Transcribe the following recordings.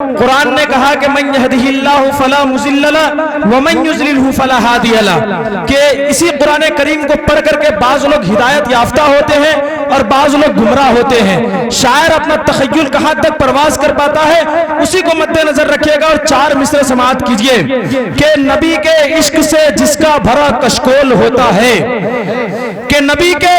قرآن نے کہا کہ من یہدہ اللہ فلا مضل لہ ومن یضللہ فلا ہادی لہ، کہ اسی قرآن کریم کو پڑھ کر کے بعض لوگ ہدایت یافتہ ہوتے ہیں اور بعض لوگ گمراہ ہوتے ہیں۔ شاعر اپنا تخیل کہاں تک پرواز کر پاتا ہے اسی کو مد نظر رکھیے گا، اور 4 مصرع سماعت کیجئے کہ نبی کے عشق سے جس کا بھرا کشکول ہوتا ہے، کہ نبی کے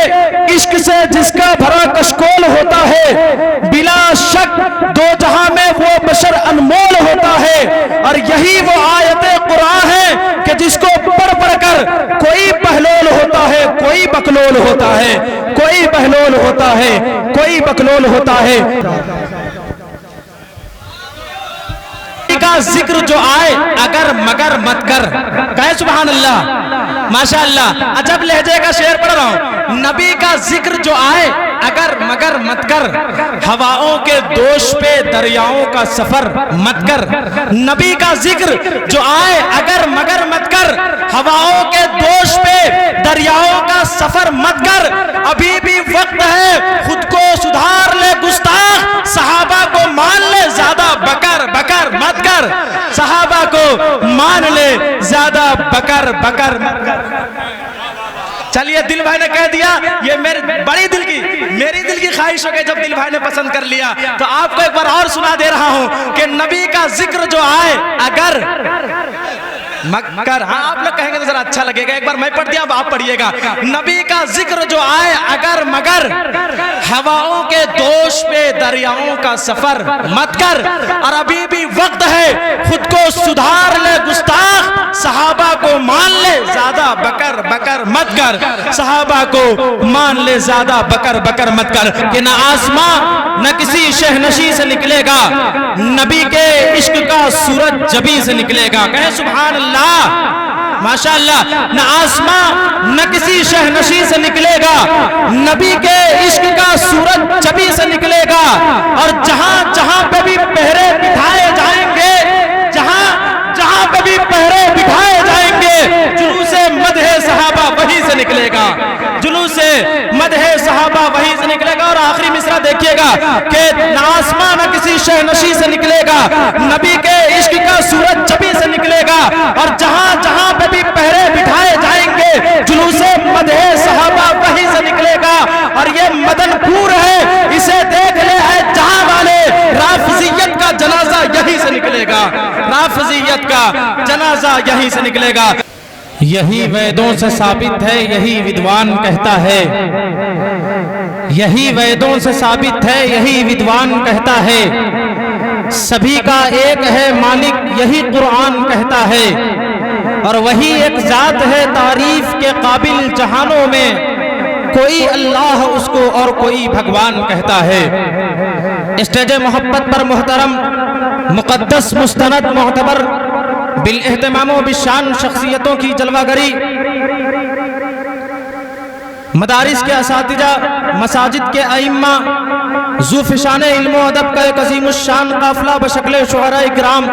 عشق سے جس کا بھرا کشکول ہوتا ہے، بلا شک دو جہاں میں وہ بشر انمول ہوتا ہے، اور یہی وہ آیت قرآن ہے کہ جس کو پڑھ پڑھ کر کوئی بہلول ہوتا ہے، کوئی بکلول ہوتا ہے، کوئی بہلول ہوتا ہے، کوئی بکلول ہوتا ہے۔ کا ذکر جو آئے اگر مگر مت کر، کہے سبحان اللہ، ماشاءاللہ، عجب لہجے کا شعر پڑھ رہا ہوں۔ نبی کا ذکر جو آئے اگر مگر مت کر، ہواؤں کے دوش پہ دریاؤں کا سفر مت کر۔ نبی کا ذکر جو آئے اگر مگر مت کر، ہواؤں کے دوش پہ دریاؤں کا سفر مت کر۔ ابھی بھی وقت ہے خود کو سدھار لے گستاخ، صحابہ کو مان لے زیادہ بکر بکر مت کر، صحابہ کو مان لے زیادہ بکر بکر مت کر۔ چلیے، دل بھائی نے کہہ دیا، یہ میری دل کی خواہش ہو گئی جب دل بھائی نے پسند کر لیا، تو آپ کو ایک بار اور سنا دے رہا ہوں کہ نبی کا ذکر جو آئے اگر مگر، ہاں آپ لوگ کہیں گے تو ذرا اچھا لگے گا، ایک بار میں پڑھ دیا اب آپ پڑھیے گا۔ نبی کا ذکر جو آئے اگر مگر، ہواؤں کے دوش پہ دریاؤں کا سفر مت کر، اور ابھی بھی وقت ہے خود کو سدھار لے گستاخ، صحابہ کو مان لے زیادہ بکر بکر مت کر، صحابہ کو مان لے زیادہ بکر بکر مت کر۔ کہ نہ آسمان نہ کسی شہنشی سے نکلے گا، نبی کے عشق کا سورج جبی سے نکلے گا، کہیں سبحان اللہ، ماشاءاللہ۔ نہ آسمان نہ کسی شہنشی سے نکلے گا، نبی کے عشق کا سورج جبی سے نکلے گا، اور جہاں جہاں پہ بھی پہرے بٹھائے جائیں گے، جہاں جہاں پہ بھی پہرے بٹھائے جائیں گے، جلوس مدح صحابہ وہی سے نکلے گا، جلوس مدح صحابہ وہی سے نکلے گا۔ اور آخری مصرع دیکھیے گا کہ نہ آسمان نہ کسی شہنشی سے نکلے گا، نبی کے عشق کا سورج جبی سے نکلے گا، اور جہاں جہاں پہ بھی پہرے بٹھائے جائیں گے، جلوس مدح صحابہ وہی سے نکلے گا۔ اور یہ مدن پور ہے، اسے دیکھ لے اے جہاں والے، رافضیت کا جنازہ یہی سے نکلے گا، رافضیت کا جنازہ یہی سے نکلے گا۔ یہی ویدوں سے ثابت ہے، یہی ودوان کہتا ہے، یہی ویدوں سے ثابت ہے، یہی ودوان کہتا ہے، سبھی کا ایک ہے مالک یہی قرآن کہتا ہے، اور وہی ایک ذات ہے تعریف کے قابل جہانوں میں، کوئی اللہ اس کو اور کوئی بھگوان کہتا ہے۔ اسٹیج محبت پر محترم، مقدس، مستند، معتبر، بالاہتمام و بالشان شخصیتوں کی جلوہ گری، مدارس کے اساتذہ، مساجد کے ائمہ، ذو فشان علم و ادب کا ایک عظیم الشان قافلہ بشکل شعراء کرام،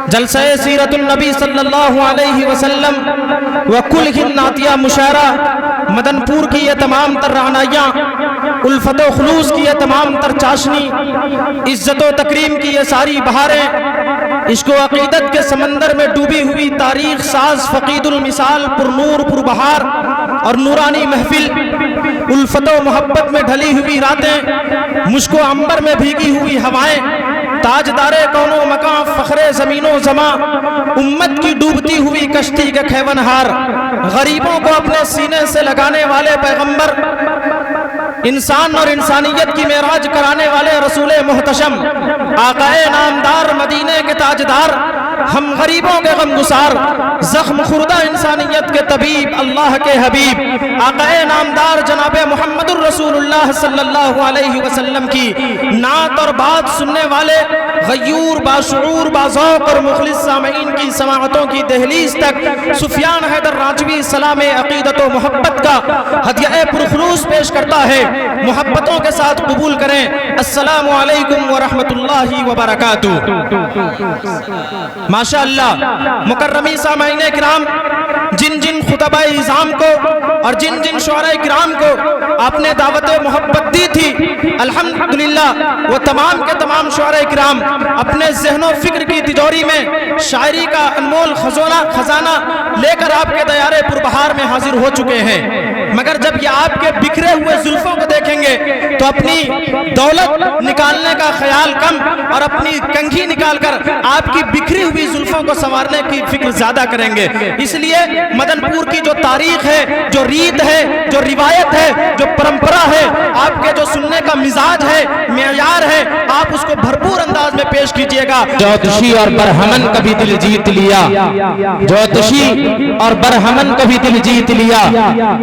جلسہ سیرت النبی صلی اللہ علیہ وسلم وکل ہی نعتیہ مشاعرہ، مدن پور کی یہ تمام تر رعنائیاں، الفت و خلوص کی یہ تمام تر چاشنی، عزت و تکریم کی یہ ساری بہاریں، عشق و عقیدت کے سمندر میں ڈوبی ہوئی تاریخ ساز فقید المثال پر نور پر بہار اور نورانی محفل، الفت و محبت میں ڈھلی ہوئی راتیں، مشک و عنبر میں بھیگی ہوئی ہوائیں، تاجدار کون و مکان، فخر زمین و زماں، امت کی ڈوبتی ہوئی کشتی کے کھیونہار، غریبوں کو اپنے سینے سے لگانے والے پیغمبر، انسان اور انسانیت کی معراج کرانے والے رسول محتشم، آقائے نامدار مدینے کے تاجدار، ہم غریبوں کے غمگسار، زخم خوردہ انسانیت کے طبیب، اللہ کے حبیب، آقائے نامدار جناب محمد الرسول اللہ صلی اللہ علیہ وسلم کی نعت اور بات سننے والے غیور، باشعور، باذوق اور مخلص سامعین کی سماعتوں کی دہلیز تک سفیان حیدر راجوی سلام عقیدت و محبت کا ہدیہ پرخلوص پیش کرتا ہے۔ محبتوں کے ساتھ قبول کریں۔ السلام علیکم ورحمۃ اللہ وبرکاتہ۔ ماشاءاللہ، مکرمی سامعین کرام، جن جن خطبہ اعظام کو اور جن جن شعراء کرام کو آپ نے دعوت محبت دی تھی، الحمدللہ وہ تمام کے تمام شعراء کرام اپنے ذہن و فکر کی تجوری میں شاعری کا انمول خزانہ لے کر آپ کے دیارے پربہار میں حاضر ہو چکے ہیں، مگر جب یہ آپ کے بکھرے ہوئے زلفوں کو دیکھیں گے تو اپنی دولت نکالنے کا خیال کم اور اپنی کنگھی نکال کر آپ کی بکھری ہوئی زلفوں کو سنوارنے کی فکر زیادہ کریں گے۔ اس لیے مدن پور کی جو تاریخ ہے، جو ریت ہے، جو روایت ہے، جو پرمپرا ہے، آپ کے جو سننے کا مزاج ہے، معیار ہے، آپ اس کو بھرپور انداز میں پیش کیجئے گا۔ جوتشی اور برہمن کا بھی دل جیت لیا، جوتشی اور برہمن کا بھی دل جیت لیا،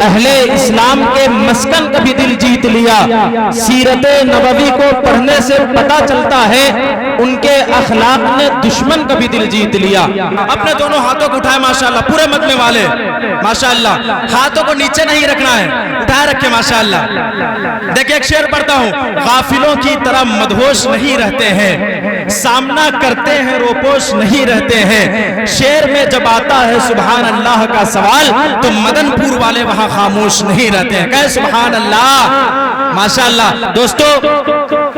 اہل اسلام کے مسکن کا بھی دل جیت لیا۔ سیرت نبوی کو پڑھنے سے پتہ چلتا ہے ان کے اخلاق نے دشمن کا بھی دل جیت لیا۔ اپنے دونوں ہاتھوں کو اٹھائے ماشاءاللہ، پورے مجمع والے ماشاءاللہ، ہاتھوں کو نیچے نہیں رکھنا ہے، اٹھائے رکھے ماشاءاللہ۔ دیکھیں ایک شعر پڑھتا ہوں، غافلوں کی طرح مدہوش نہیں رہتے ہیں، سامنا کرتے ہیں روپوش نہیں رہتے ہیں، شعر میں جب آتا ہے سبحان اللہ کا سوال تو مدن پور والے وہاں خاموش نہیں رہتے ہیں، کہے سبحان اللہ ماشاءاللہ۔ دوستو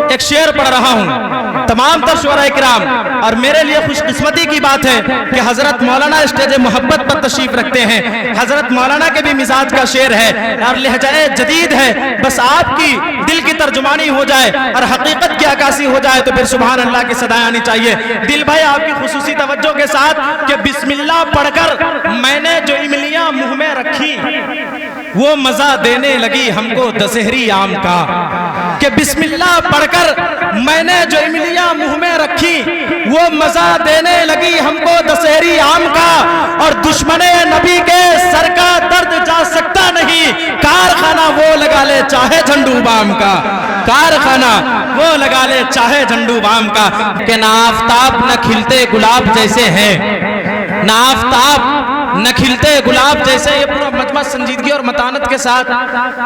ایک شعر پڑھ رہا ہوں، تمام تر شعراء کرام، اور میرے لیے خوش قسمتی کی بات ہے کہ حضرت مولانا اسٹیج محبت پر تشریف رکھتے ہیں، حضرت مولانا کے بھی مزاج کا شعر ہے اور لہجہ جدید ہے، بس آپ کی دل کی ترجمانی ہو جائے اور حقیقت کی عکاسی ہو جائے تو پھر سبحان اللہ کی صدائیں آنی چاہیے۔ دل بھائی آپ کی خصوصی توجہ کے ساتھ کہ بسم اللہ پڑھ کر میں نے جو املیاں منہ میں رکھی وہ مزہ دینے لگی ہم کو دسہری آم کا، کہ بسم اللہ پڑھ کر میں نے جو املیاں منہ میں رکھی وہ مزہ دینے لگی ہم کو دسہری آم کا، اور دشمن نبی کے سر کا درد جا سکتا نہیں، کارخانہ وہ لگا لے چاہے جھنڈو بام کا، کارخانہ وہ لگا لے چاہے جھنڈو بام کا۔ کہ نہ آفتاب نہ کھلتے گلاب جیسے ہیں، نہ آفتاب نہ کھلتے گلاب جیسے۔ یہ پورا مجمع سنجیدگی اور متانت کے ساتھ،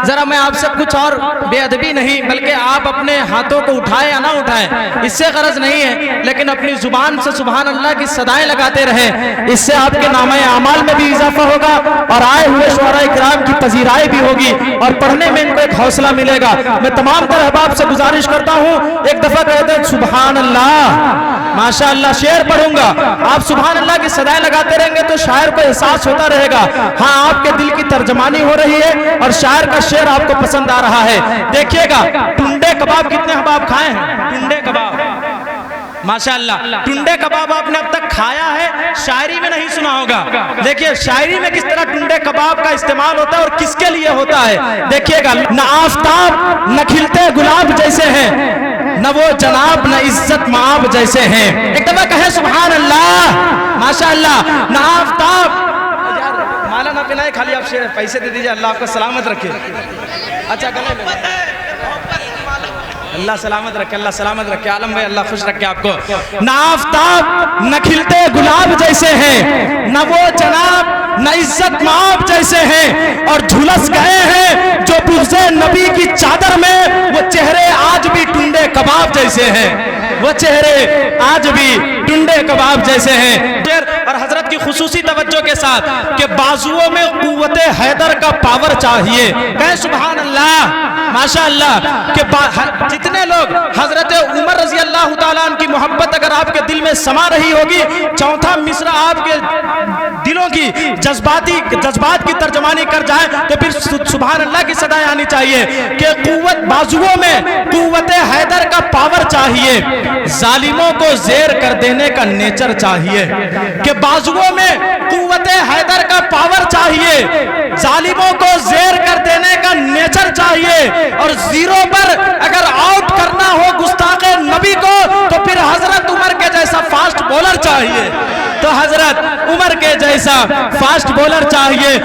ذرا میں آپ سے کچھ اور بے ادبی نہیں بلکہ آپ اپنے ہاتھوں کو اٹھائیں یا نہ اٹھائیں اس سے غرض نہیں ہے، لیکن اپنی زبان سے سبحان اللہ کی صدائیں لگاتے رہیں، اس سے آپ کے نامہ اعمال میں بھی اضافہ ہوگا اور آئے ہوئے شعراء کرام کی پذیرائی بھی ہوگی اور پڑھنے میں ان کو ایک حوصلہ ملے گا۔ میں تمام تر احباب سے گزارش کرتا ہوں ایک دفعہ کہتے ہیں سبحان اللہ ماشاءاللہ۔ شعر پڑھوں گا، آپ سبحان اللہ کی صدائیں لگاتے رہیں گے تو شاعر کو احساس ہوتا رہے گا ہاں آپ کے دل کی ترجمانی ہو رہی ہے اور شاعر کا شعر آپ کو پسند آ رہا ہے۔ دیکھیے گا ٹنڈے کباب کتنے احباب کھائے ہیں؟ ٹنڈے کباب ماشاءاللہ، ٹنڈے کباب آپ نے اب تک کھایا ہے، شاعری میں نہیں سنا ہوگا۔ دیکھیے شاعری میں کس طرح ٹنڈے کباب کا استعمال ہوتا ہے اور کس کے لیے ہوتا ہے، دیکھیے گا۔ نہ آفتاب نہ کھلتے گلاب جیسے ہیں، نہ وہ جناب نہ عزت مآب جیسے ہیں۔ ایک دفعہ کہیں سبحان اللہ ماشاءاللہ۔ نہ آفتاب، مالا نہ پلائے خالی آپ پیسے دے دیجئے، اللہ آپ کو سلامت رکھے۔ اچھا گلے میں اللہ سلامت رکھے، اللہ سلامت رکھے، عالم بھائی اللہ خوش رکھے آپ کو۔ نہ آفتاب نہ کھلتے گلاب جیسے ہیں، نہ وہ جناب نہ عزت مآب جیسے ہیں، اور جھلس گئے ہیں جو بغض نبی کی چادر میں، وہ چہرے آج بھی ٹنڈے کباب جیسے ہیں، وہ چہرے آج بھی ٹنڈے کباب جیسے ہیں۔ اور حضرت کی خصوصی توجہ کے ساتھ کہ بازوؤں میں قوت حیدر کا پاور چاہیے، کہیں سبحان اللہ ماشاءاللہ۔ کہ جتنے لوگ حضرت عمر رضی اللہ تعالیٰ عنہ کی محبت اگر آپ کے دل میں سما رہی ہوگی، چوتھا مصرع آپ کے دلوں کی جذبات کی ترجمانی کر جائے تو پھر سبحان اللہ کی صدائیں آنی چاہیے کہ قوت بازوؤں میں قوت حیدر کا پاور چاہیے، ظالموں کو زیر کر دینے کا نیچر چاہیے، کہ بازوؤں میں قوت حیدر کا پاور چاہیے، ظالموں کو زیر کر دینے کا نیچر چاہیے، اور زیرو پر اگر آؤٹ کرنا ہو گستاخ نبی کو تو پھر حضرت عمر کے جیسا فاسٹ بولر چاہیے، تو حضرت عمر کے جیسا فاسٹ بولر چاہیے۔